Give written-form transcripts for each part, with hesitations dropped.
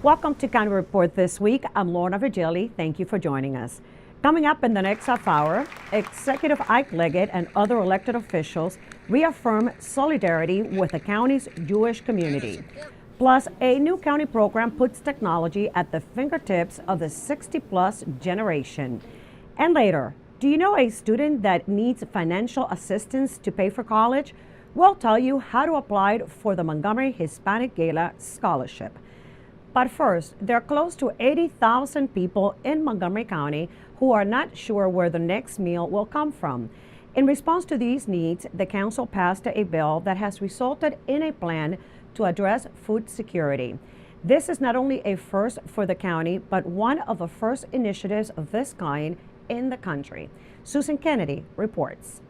Welcome to County Report this week. I'm Lorna Virgili. Thank you for joining us. Coming up in the next half hour, Executive Ike Leggett and other elected officials reaffirm solidarity with the county's Jewish community. Plus, a new county program puts technology at the fingertips of the 60-plus generation. And later, do you know a student that needs financial assistance to pay for college? We'll tell you how to apply for the Montgomery Hispanic Gala Scholarship. But first, there are close to 80,000 people in Montgomery County who are not sure where the next meal will come from. In response to these needs, the council passed a bill that has resulted in a plan to address food security. This is not only a first for the county, but one of the first initiatives of this kind in the country. Susan Kennedy reports.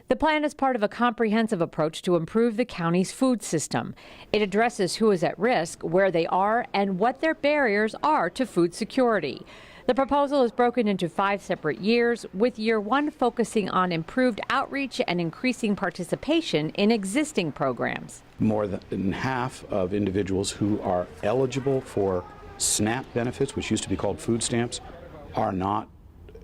The plan is part of a comprehensive approach to improve the county's food system. It addresses who is at risk, where they are, and what their barriers are to food security. The proposal is broken into 5 separate years, with year 1 focusing on improved outreach and increasing participation in existing programs. More than half of individuals who are eligible for SNAP benefits, which used to be called food stamps, are not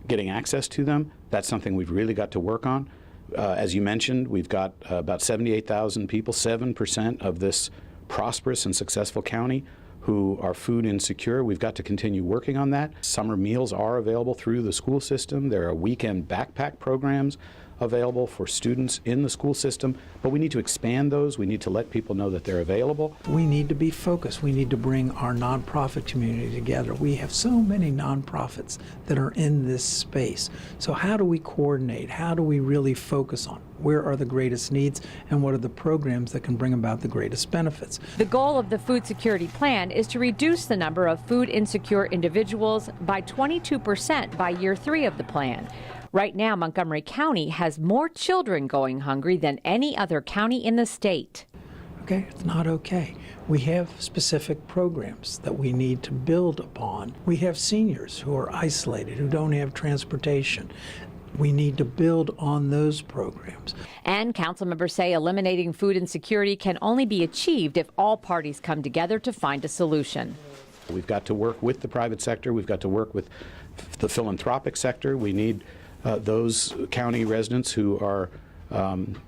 getting access to them. That's something we've really got to work on. As you mentioned, we've got about 78,000 people, 7% of this prosperous and successful county, who are food insecure. We've got to continue working on that. Summer meals are available through the school system. There are weekend backpack programs available for students in the school system, but we need to expand those. We need to let people know that they're available. We need to be focused. We need to bring our nonprofit community together. We have so many nonprofits that are in this space. So how do we coordinate? How do we really focus on where are the greatest needs and what are the programs that can bring about the greatest benefits? The goal of the food security plan is to reduce the number of food insecure individuals by 22% by year 3 of the plan. Right now, Montgomery County has more children going hungry than any other county in the state. Okay, it's not okay. We have specific programs that we need to build upon. We have seniors who are isolated, who don't have transportation. We need to build on those programs. And council members say eliminating food insecurity can only be achieved if all parties come together to find a solution. We've got to work with the private sector. We've got to work with the philanthropic sector. We need those county residents who are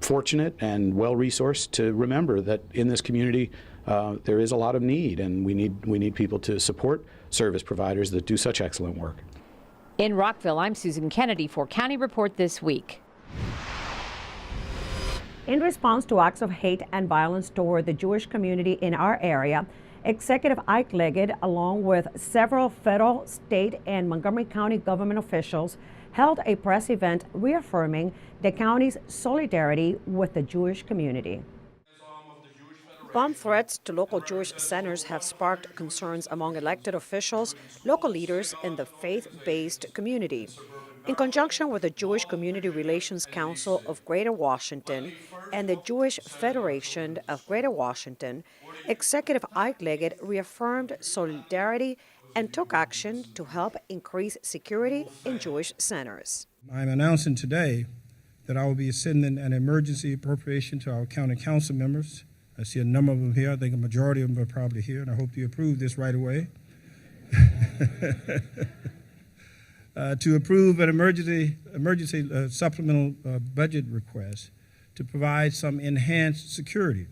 fortunate and well-resourced to remember that in this community there is a lot of need, and we need people to support service providers that do such excellent work. In Rockville, I'm Susan Kennedy for County Report This Week. In response to acts of hate and violence toward the Jewish community in our area, Executive Ike Leggett, along with several federal, state, and Montgomery County government officials, held a press event reaffirming the county's solidarity with the Jewish community. Bomb threats to local Jewish centers have sparked concerns among elected officials, local leaders, and the faith-based community. In conjunction with the Jewish Community Relations Council of Greater Washington and the Jewish Federation of Greater Washington, Executive Ike Leggett reaffirmed solidarity and took action to help increase security in Jewish centers. I'm announcing today that I will be sending an emergency appropriation to our county council members. I see a number of them here. I think a majority of them are probably here, and I hope you approve this right away. To approve an emergency supplemental budget request to provide some enhanced security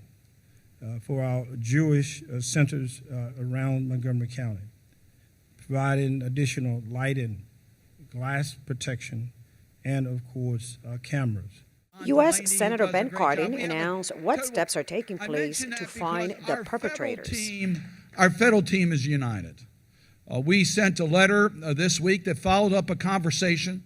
for our Jewish centers around Montgomery County, providing additional lighting, glass protection, and of course cameras. U.S. Senator Ben Cardin announced what steps are taking place to find the perpetrators. Our federal team is united. We sent a letter this week that followed up a conversation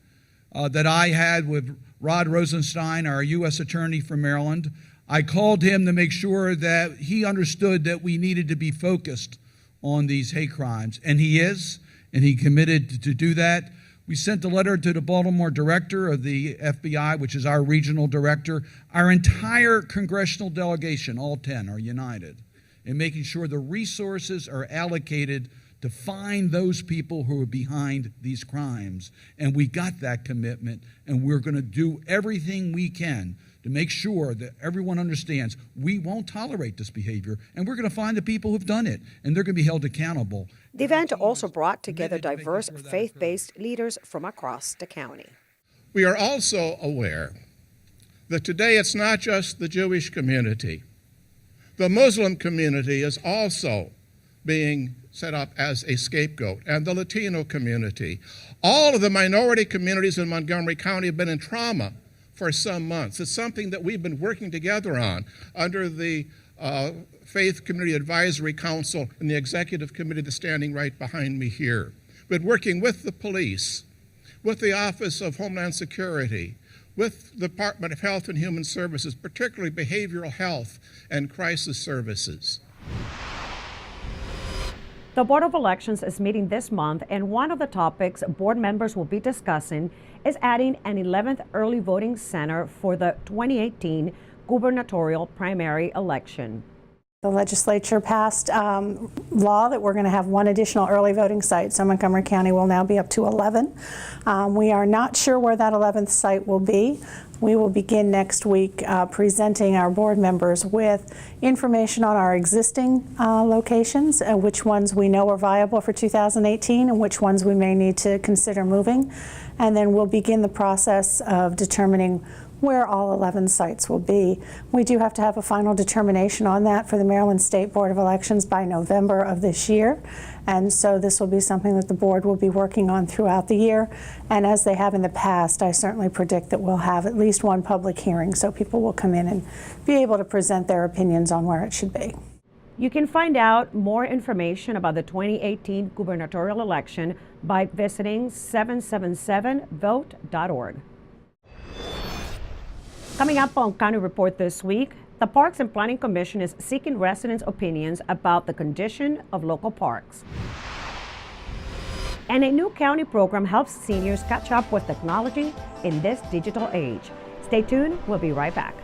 that I had with Rod Rosenstein, our U.S. Attorney from Maryland. I called him to make sure that he understood that we needed to be focused on these hate crimes, and he is, and he committed to do that. We sent a letter to the Baltimore director of the FBI, which is our regional director. Our entire congressional delegation, all 10, are united in making sure the resources are allocated to find those people who are behind these crimes. And we got that commitment, and we're going to do everything we can to make sure that everyone understands we won't tolerate this behavior, and we're going to find the people who've done it, and they're going to be held accountable. The event also brought together diverse faith-based leaders from across the county. We are also aware that today it's not just the Jewish community. The Muslim community is also being set up as a scapegoat, and the Latino community. All of the minority communities in Montgomery County have been in trauma for some months. It's something that we've been working together on under the Faith Community Advisory Council and the Executive Committee that's standing right behind me here. But working with the police, with the Office of Homeland Security, with the Department of Health and Human Services, particularly behavioral health and crisis services. The Board of Elections is meeting this month, and one of the topics board members will be discussing is adding an 11th early voting center for the 2018 gubernatorial primary election. The legislature passed law that we're going to have one additional early voting site, so Montgomery County will now be up to 11. We are not sure where that 11th site will be. We will begin next week presenting our board members with information on our existing locations, which ones we know are viable for 2018 and which ones we may need to consider moving. And then we'll begin the process of determining where all 11 sites will be. We do have to have a final determination on that for the Maryland State Board of Elections by November of this year. And so this will be something that the board will be working on throughout the year. And as they have in the past, I certainly predict that we'll have at least one public hearing so people will come in and be able to present their opinions on where it should be. You can find out more information about the 2018 gubernatorial election by visiting 777vote.org. Coming up on County Report this week, the Parks and Planning Commission is seeking residents' opinions about the condition of local parks. And a new county program helps seniors catch up with technology in this digital age. Stay tuned, we'll be right back.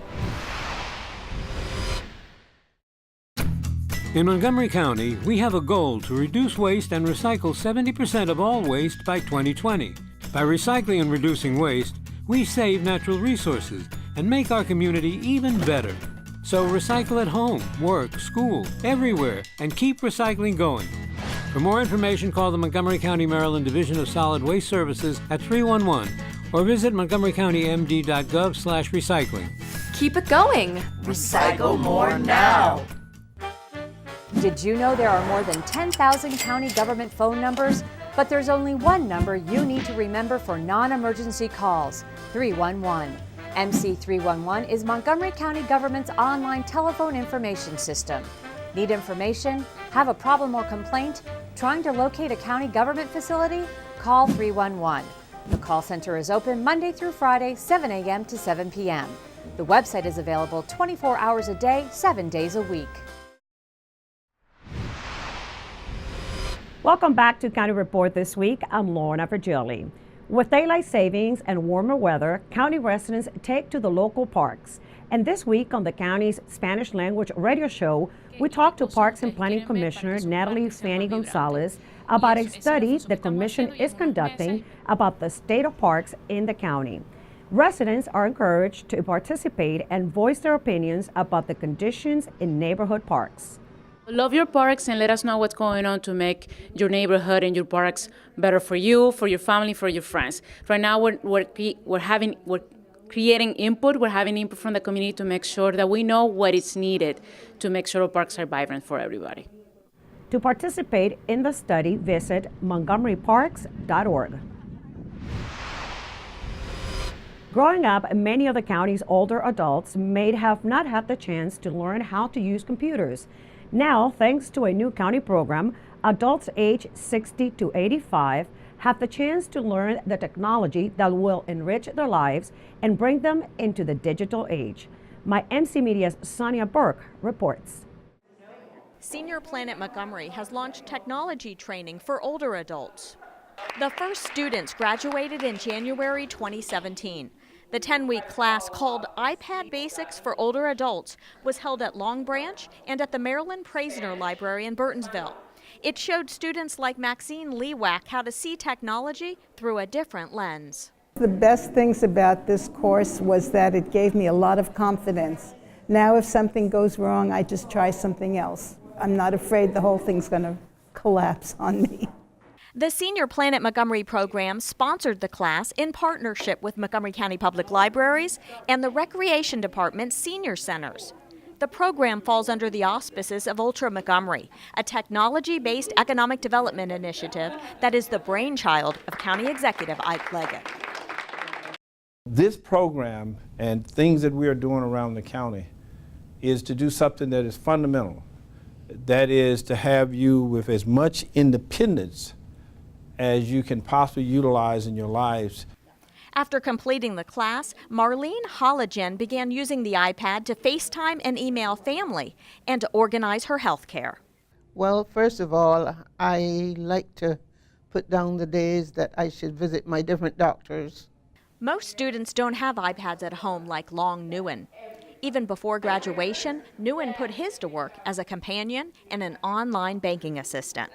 In Montgomery County, we have a goal to reduce waste and recycle 70% of all waste by 2020. By recycling and reducing waste, we save natural resources and make our community even better. So recycle at home, work, school, everywhere, and keep recycling going. For more information, call the Montgomery County, Maryland Division of Solid Waste Services at 311 or visit montgomerycountymd.gov/recycling. Keep it going. Recycle more now. Did you know there are more than 10,000 county government phone numbers? But there's only one number you need to remember for non-emergency calls, 311. MC311 is Montgomery County government's online telephone information system. Need information? Have a problem or complaint? Trying to locate a county government facility? Call 311. The call center is open Monday through Friday, 7 a.m. to 7 p.m. The website is available 24 hours a day, 7 days a week. Welcome back to County Report this week. I'm Lorna Virgili. With daylight savings and warmer weather, county residents take to the local parks. And this week on the county's Spanish language radio show, we talked to Parks and Planning Commissioner Natalie Fanny Gonzalez about a study the commission is conducting about the state of parks in the county. Residents are encouraged to participate and voice their opinions about the conditions in neighborhood parks. Love your parks and let us know what's going on to make your neighborhood and your parks better for you, for your family, for your friends. Right now we're creating input. We're having input from the community to make sure that we know what is needed to make sure our parks are vibrant for everybody. To participate in the study, visit montgomeryparks.org. Growing up, many of the county's older adults may have not had the chance to learn how to use computers. Now, thanks to a new county program, adults aged 60 to 85 have the chance to learn the technology that will enrich their lives and bring them into the digital age. My MC Media's Sonia Burke reports. Senior Planet Montgomery has launched technology training for older adults. The first students graduated in January 2017. The 10-week class, called iPad Basics for Older Adults, was held at Long Branch and at the Maryland Praisner Library in Burtonsville. It showed students like Maxine Lewack how to see technology through a different lens. The best things about this course was that it gave me a lot of confidence. Now if something goes wrong, I just try something else. I'm not afraid the whole thing's going to collapse on me. The Senior Planet Montgomery program sponsored the class in partnership with Montgomery County Public Libraries and the Recreation Department's senior centers. The program falls under the auspices of Ultra Montgomery, a technology-based economic development initiative that is the brainchild of County Executive Ike Leggett. This program and things that we are doing around the county is to do something that is fundamental. That is to have you with as much independence as you can possibly utilize in your lives. After completing the class, Marlene Holligen began using the iPad to FaceTime and email family and to organize her health care. Well, first of all, I like to put down the days that I should visit my different doctors. Most students don't have iPads at home like Long Nguyen. Even before graduation, Nguyen put his to work as a companion and an online banking assistant.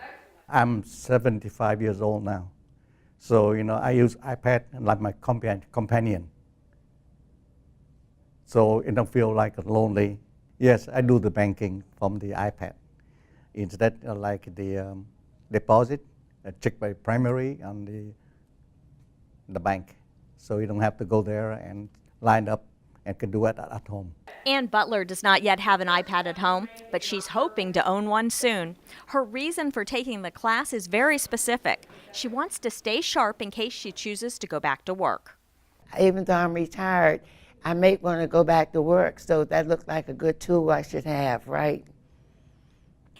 I'm 75 years old now. So, I use iPad like my companion. So it don't feel like lonely. Yes, I do the banking from the iPad. Instead, like the deposit, check by primary on the bank. So you don't have to go there and line up and can do it at home. Ann Butler does not yet have an iPad at home, but she's hoping to own one soon. Her reason for taking the class is very specific. She wants to stay sharp in case she chooses to go back to work. Even though I'm retired, I may want to go back to work, so that looks like a good tool I should have, right?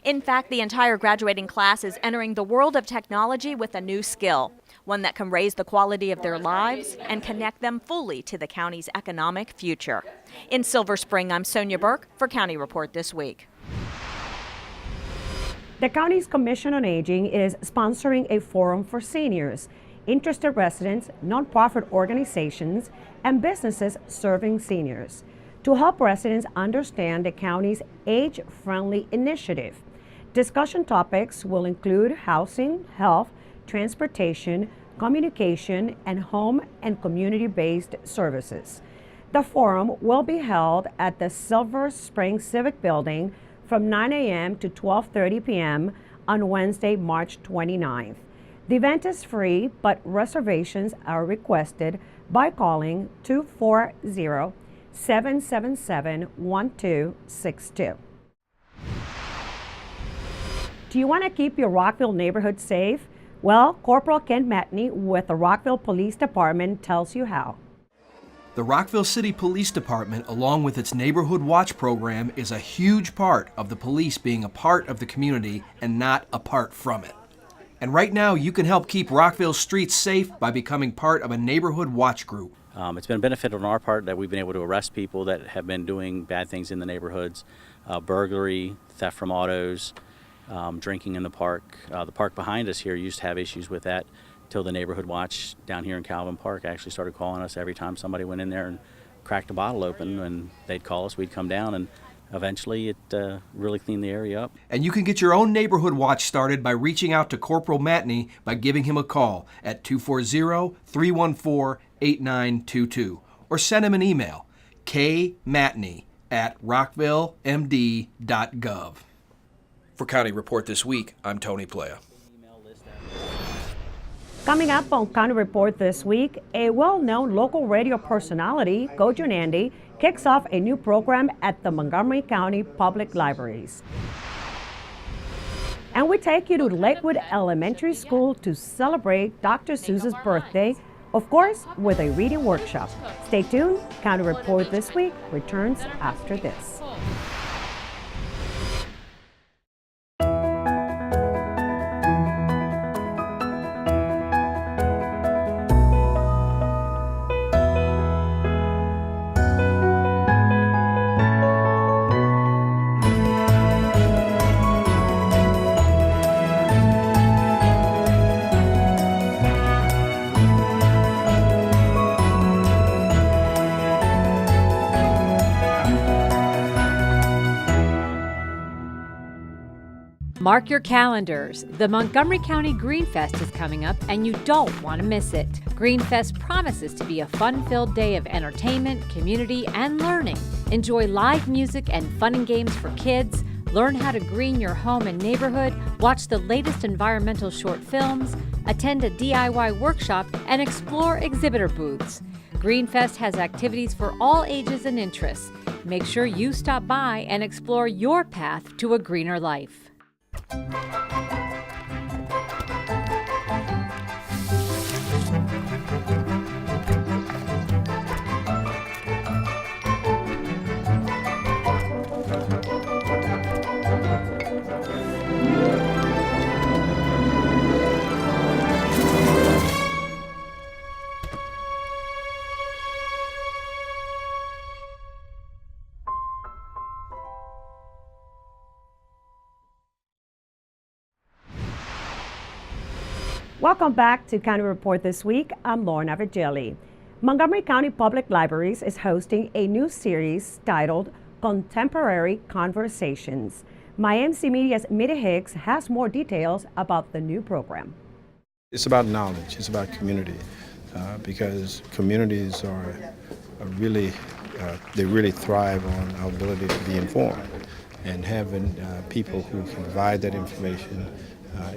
In fact, the entire graduating class is entering the world of technology with a new skill, one that can raise the quality of their lives and connect them fully to the county's economic future. In Silver Spring, I'm Sonia Burke for County Report This Week. The county's Commission on Aging is sponsoring a forum for seniors, interested residents, nonprofit organizations, and businesses serving seniors to help residents understand the county's age-friendly initiative. Discussion topics will include housing, health, transportation, communication, and home and community-based services. The forum will be held at the Silver Spring Civic Building from 9 a.m. to 12:30 p.m. on Wednesday, March 29th. The event is free, but reservations are requested by calling 240-777-1262. Do you want to keep your Rockville neighborhood safe? Well, Corporal Ken Matney with the Rockville Police Department tells you how. The Rockville City Police Department, along with its Neighborhood Watch program, is a huge part of the police being a part of the community and not apart from it. And right now, you can help keep Rockville's streets safe by becoming part of a Neighborhood Watch group. It's been a benefit on our part that we've been able to arrest people that have been doing bad things in the neighborhoods, burglary, theft from autos, drinking in the park. The park behind us here used to have issues with that till the Neighborhood Watch down here in Calvin Park actually started calling us every time somebody went in there and cracked a bottle open, and they'd call us, we'd come down, and eventually it really cleaned the area up. And you can get your own Neighborhood Watch started by reaching out to Corporal Matney by giving him a call at 240-314-8922 or send him an email, kmatney@rockvillemd.gov. For County Report This Week, I'm Tony Playa. Coming up on County Report This Week, a well-known local radio personality, Gojo Nandi, kicks off a new program at the Montgomery County Public Libraries. And we take you to Lakewood Elementary School to celebrate Dr. Seuss's birthday, of course, with a reading workshop. Stay tuned. County Report This Week returns after this. Mark your calendars. The Montgomery County Green Fest is coming up and you don't want to miss it. Green Fest promises to be a fun-filled day of entertainment, community, and learning. Enjoy live music and fun and games for kids. Learn how to green your home and neighborhood, watch the latest environmental short films, attend a DIY workshop, and explore exhibitor booths. Greenfest has activities for all ages and interests. Make sure you stop by and explore your path to a greener life. Welcome back to County Report This Week. I'm Lorna Virgili. Montgomery County Public Libraries is hosting a new series titled Contemporary Conversations. MyMC Media's Mitty Hicks has more details about the new program. It's about knowledge, it's about community, because communities are really, they really thrive on our ability to be informed, and having people who can provide that information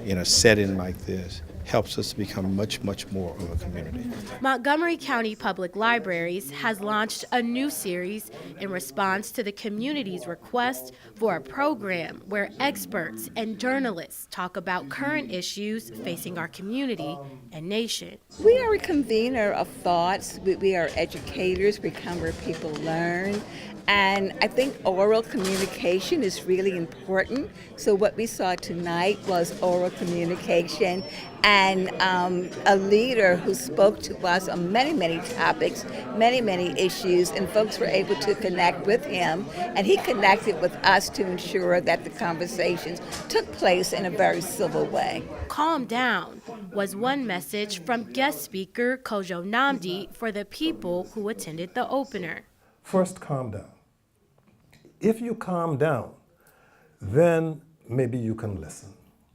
in a setting like this helps us to become much, much more of a community. Montgomery County Public Libraries has launched a new series in response to the community's request for a program where experts and journalists talk about current issues facing our community and nation. We are a convener of thoughts. We are educators. We come where people learn. And I think oral communication is really important. So what we saw tonight was oral communication and a leader who spoke to us on many, many topics, many, many issues, and folks were able to connect with him, and he connected with us to ensure that the conversations took place in a very civil way. Calm down was one message from guest speaker Kojo Nnamdi for the people who attended the opener. First, calm down. If you calm down, then maybe you can listen.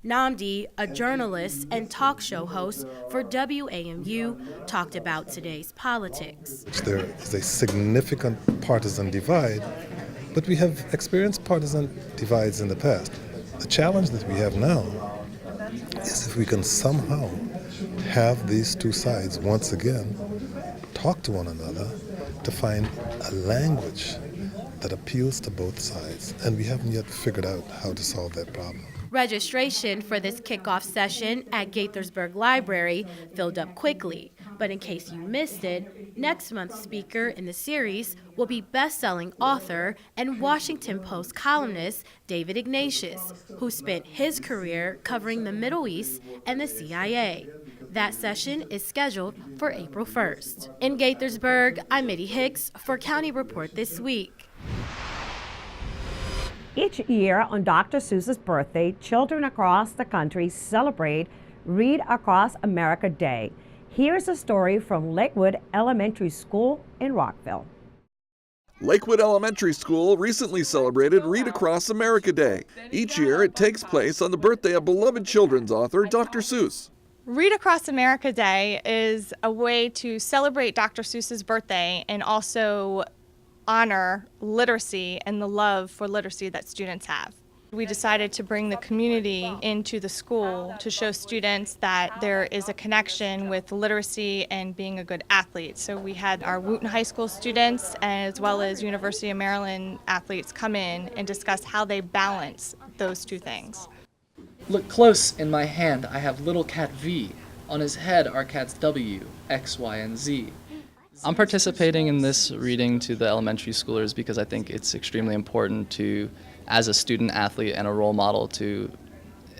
Nnamdi, a journalist and talk show host for WAMU, talked about today's politics. There is a significant partisan divide, but we have experienced partisan divides in the past. The challenge that we have now is if we can somehow have these two sides once again talk to one another to find a language that appeals to both sides, and we haven't yet figured out how to solve that problem. Registration for this kickoff session at Gaithersburg Library filled up quickly, but in case you missed it, next month's speaker in the series will be best-selling author and Washington Post columnist David Ignatius, who spent his career covering the Middle East and the CIA. That session is scheduled for April 1st. In Gaithersburg, I'm Mitty Hicks for County Report This Week. Each year on Dr. Seuss's birthday, children across the country celebrate Read Across America Day. Here's a story from Lakewood Elementary School in Rockville. Lakewood Elementary School recently celebrated Read Across America Day. Each year, it takes place on the birthday of beloved children's author Dr. Seuss. Read Across America Day is a way to celebrate Dr. Seuss's birthday and also honor literacy and the love for literacy that students have. We decided to bring the community into the school to show students that there is a connection with literacy and being a good athlete. So we had our Wooten High School students as well as University of Maryland athletes come in and discuss how they balance those two things. Look close in my hand, I have little cat V. On his head are cats W, X, Y, and Z. I'm participating in this reading to the elementary schoolers because I think it's extremely important to, as a student athlete and a role model, to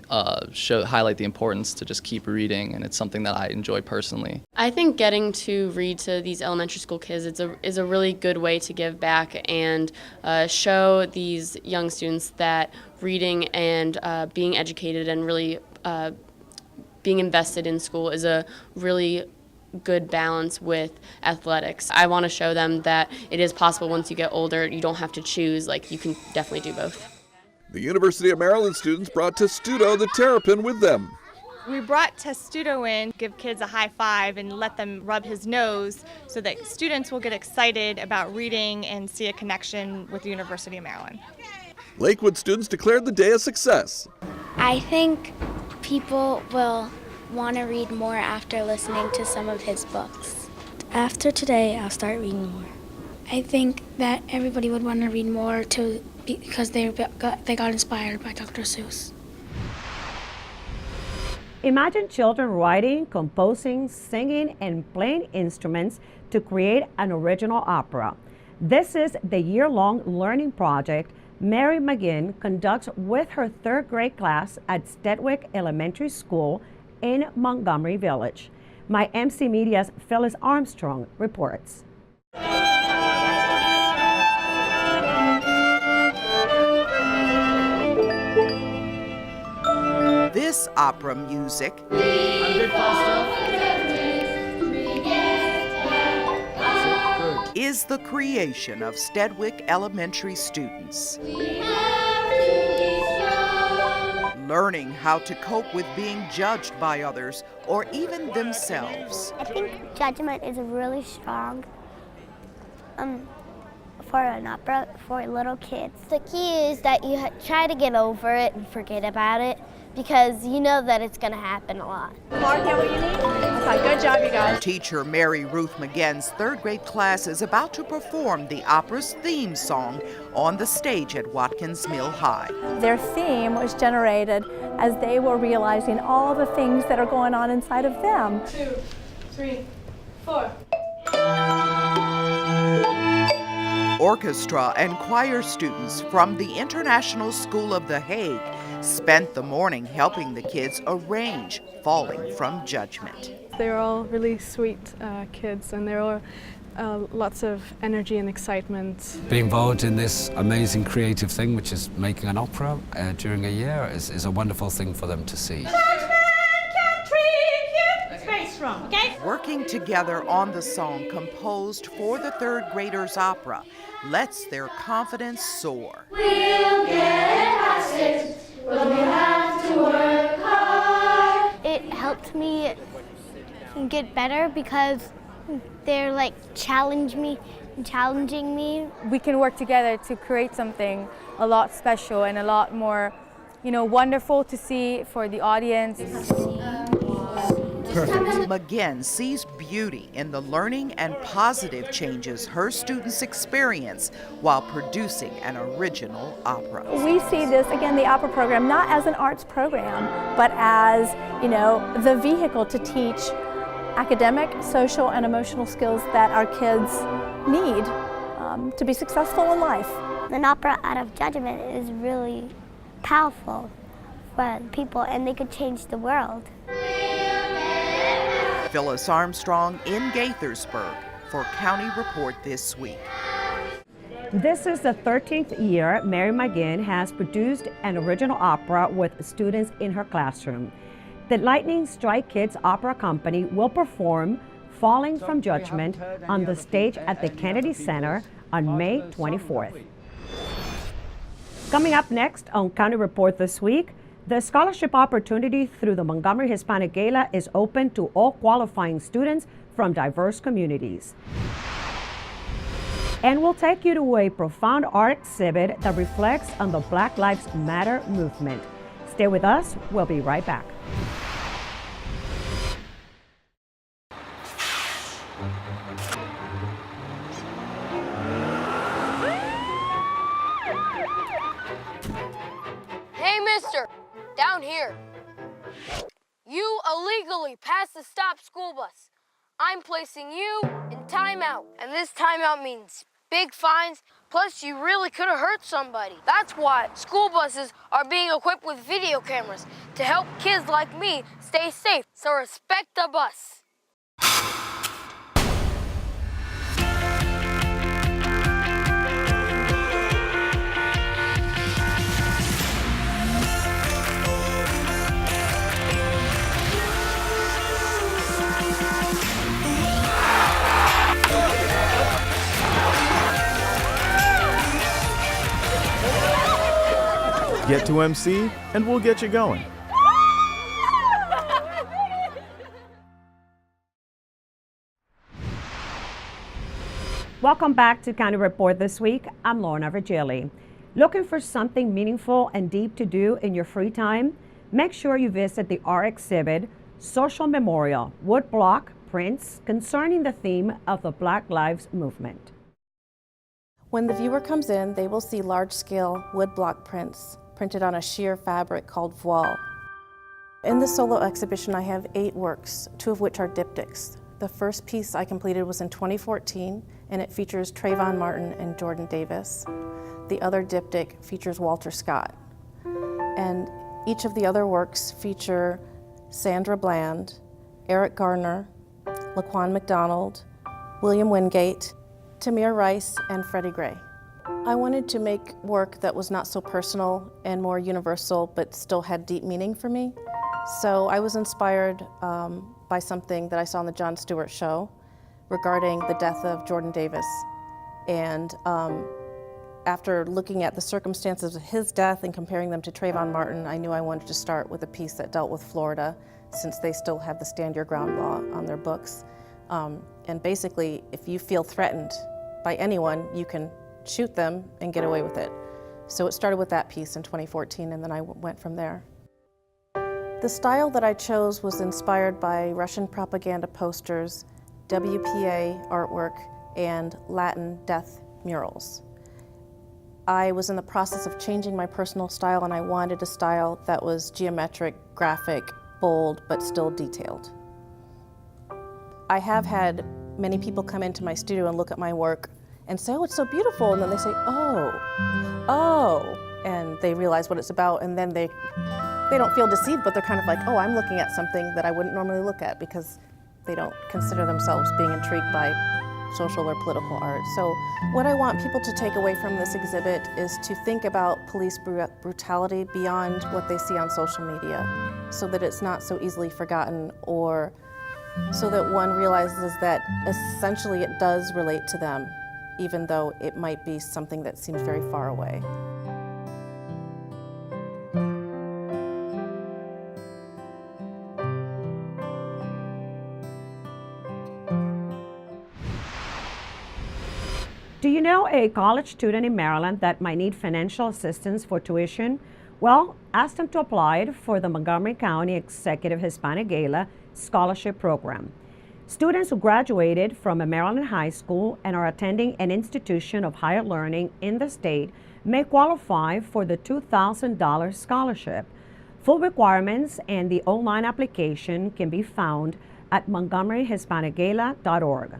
highlight the importance to just keep reading, and it's something that I enjoy personally. I think getting to read to these elementary school kids is a really good way to give back and show these young students that reading and being educated and really being invested in school is a really good balance with athletics. I want to show them that it is possible once you get older. You don't have to choose, like you can definitely do both. The University of Maryland students brought Testudo the Terrapin with them. We brought Testudo in, give kids a high five and let them rub his nose so that students will get excited about reading and see a connection with the University of Maryland. Lakewood students declared the day a success. I think people will want to read more after listening to some of his books. After today, I'll start reading more. I think that everybody would want to read more too because they got inspired by Dr. Seuss. Imagine children writing, composing, singing, and playing instruments to create an original opera. This is the year-long learning project Mary McGinn conducts with her third grade class at Stedwick Elementary School in Montgomery Village. My MC Media's Phyllis Armstrong reports. This opera music is the creation of Stedwick Elementary students. Learning how to cope with being judged by others or even themselves. I think judgment is really strong for an opera for little kids. The key is that you try to get over it and forget about it because you know that it's going to happen a lot. Mark, get what you need? Good job, you guys. Teacher Mary Ruth McGinn's third grade class is about to perform the opera's theme song on the stage at Watkins Mill High. Their theme was generated as they were realizing all the things that are going on inside of them. 2, 3, 4. Orchestra and choir students from the International School of The Hague spent the morning helping the kids arrange Falling from Judgment. They're all really sweet kids, and they're all lots of energy and excitement. Being involved in this amazing creative thing, which is making an opera during a year, is a wonderful thing for them to see. Working together on the song composed for the third graders' opera lets their confidence soar. We'll get past it, but we have to work hard. It helped me get better because they're like challenging me. We can work together to create something a lot special and a lot more, wonderful to see for the audience. McGinn sees beauty in the learning and positive changes her students experience while producing an original opera. We see this, again, the opera program, not as an arts program, but as, the vehicle to teach academic, social, and emotional skills that our kids need to be successful in life. An opera out of judgment is really powerful for people, and they could change the world. Phyllis Armstrong in Gaithersburg for County Report This Week. This is the 13th year Mary McGinn has produced an original opera with students in her classroom. The Lightning Strike Kids Opera Company will perform Falling from Judgment on the stage at the Kennedy Center on May 24th. Coming up next on County Report This Week, the scholarship opportunity through the Montgomery Hispanic Gala is open to all qualifying students from diverse communities. And we'll take you to a profound art exhibit that reflects on the Black Lives Matter movement. Stay with us, we'll be right back. Hey, mister! Down here. You illegally passed the stop school bus. I'm placing you in timeout. And this timeout means big fines, plus you really could have hurt somebody. That's why school buses are being equipped with video cameras to help kids like me stay safe. So respect the bus. Get to MC and we'll get you going. Welcome back to County Report This Week. I'm Lorna Virgili. Looking for something meaningful and deep to do in your free time? Make sure you visit the art exhibit, Social Memorial, Woodblock Prints, concerning the theme of the Black Lives Movement. When the viewer comes in, they will see large-scale woodblock prints printed on a sheer fabric called voile. In the solo exhibition, I have 8 works, 2 of which are diptychs. The first piece I completed was in 2014, and it features Trayvon Martin and Jordan Davis. The other diptych features Walter Scott. And each of the other works feature Sandra Bland, Eric Garner, Laquan McDonald, William Wingate, Tamir Rice, and Freddie Gray. I wanted to make work that was not so personal and more universal, but still had deep meaning for me. So I was inspired by something that I saw on the Jon Stewart show regarding the death of Jordan Davis. And after looking at the circumstances of his death and comparing them to Trayvon Martin, I knew I wanted to start with a piece that dealt with Florida, since they still have the Stand Your Ground law on their books. And basically, if you feel threatened by anyone, you can shoot them and get away with it. So it started with that piece in 2014, and then I went from there. The style that I chose was inspired by Russian propaganda posters, WPA artwork, and Latin death murals. I was in the process of changing my personal style, and I wanted a style that was geometric, graphic, bold, but still detailed. I have had many people come into my studio and look at my work and say, oh, it's so beautiful, and then they say, oh, and they realize what it's about, and then they don't feel deceived, but they're kind of like, oh, I'm looking at something that I wouldn't normally look at, because they don't consider themselves being intrigued by social or political art. So what I want people to take away from this exhibit is to think about police brutality beyond what they see on social media, so that it's not so easily forgotten, or so that one realizes that essentially it does relate to them, even though it might be something that seems very far away. Do you know a college student in Maryland that might need financial assistance for tuition? Well, ask them to apply for the Montgomery County Executive Hispanic Gala Scholarship Program. Students who graduated from a Maryland high school and are attending an institution of higher learning in the state may qualify for the $2,000 scholarship. Full requirements and the online application can be found at montgomeryhispanicgala.org.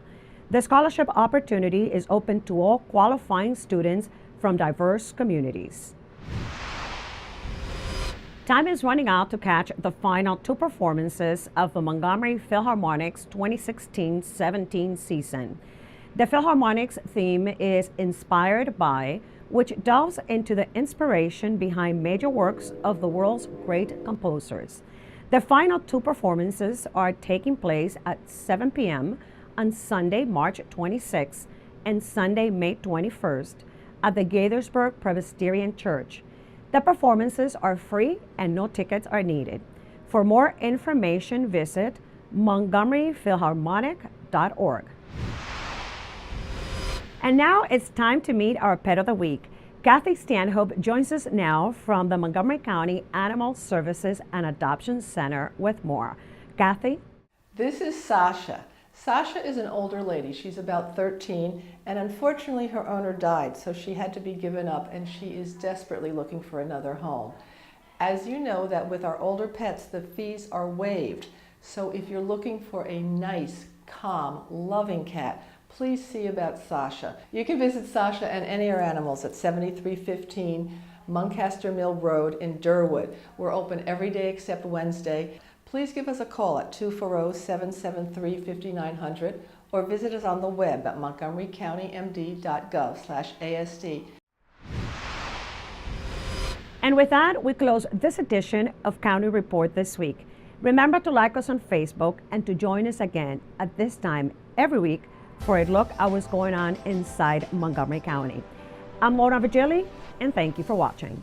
The scholarship opportunity is open to all qualifying students from diverse communities. Time is running out to catch the final 2 performances of the Montgomery Philharmonic's 2016-17 season. The Philharmonic's theme is Inspired By, which delves into the inspiration behind major works of the world's great composers. The final 2 performances are taking place at 7 p.m. on Sunday, March 26th and Sunday, May 21st at the Gaithersburg Presbyterian Church. The performances are free and no tickets are needed. For more information, visit montgomeryphilharmonic.org. And now it's time to meet our Pet of the Week. Kathy Stanhope joins us now from the Montgomery County Animal Services and Adoption Center with more. Kathy? This is Sasha. Sasha is an older lady. She's about 13, and unfortunately her owner died, so she had to be given up, and she is desperately looking for another home. As you know, that with our older pets, the fees are waived. So if you're looking for a nice, calm, loving cat, please see about Sasha. You can visit Sasha and any of our animals at 7315 Muncaster Mill Road in Durwood. We're open every day except Wednesday. Please give us a call at 240-773-5900 or visit us on the web at montgomerycountymd.gov/ASD. And with that, we close this edition of County Report This Week. Remember to like us on Facebook and to join us again at this time every week for a look at what's going on inside Montgomery County. I'm Lorna Virgili, and thank you for watching.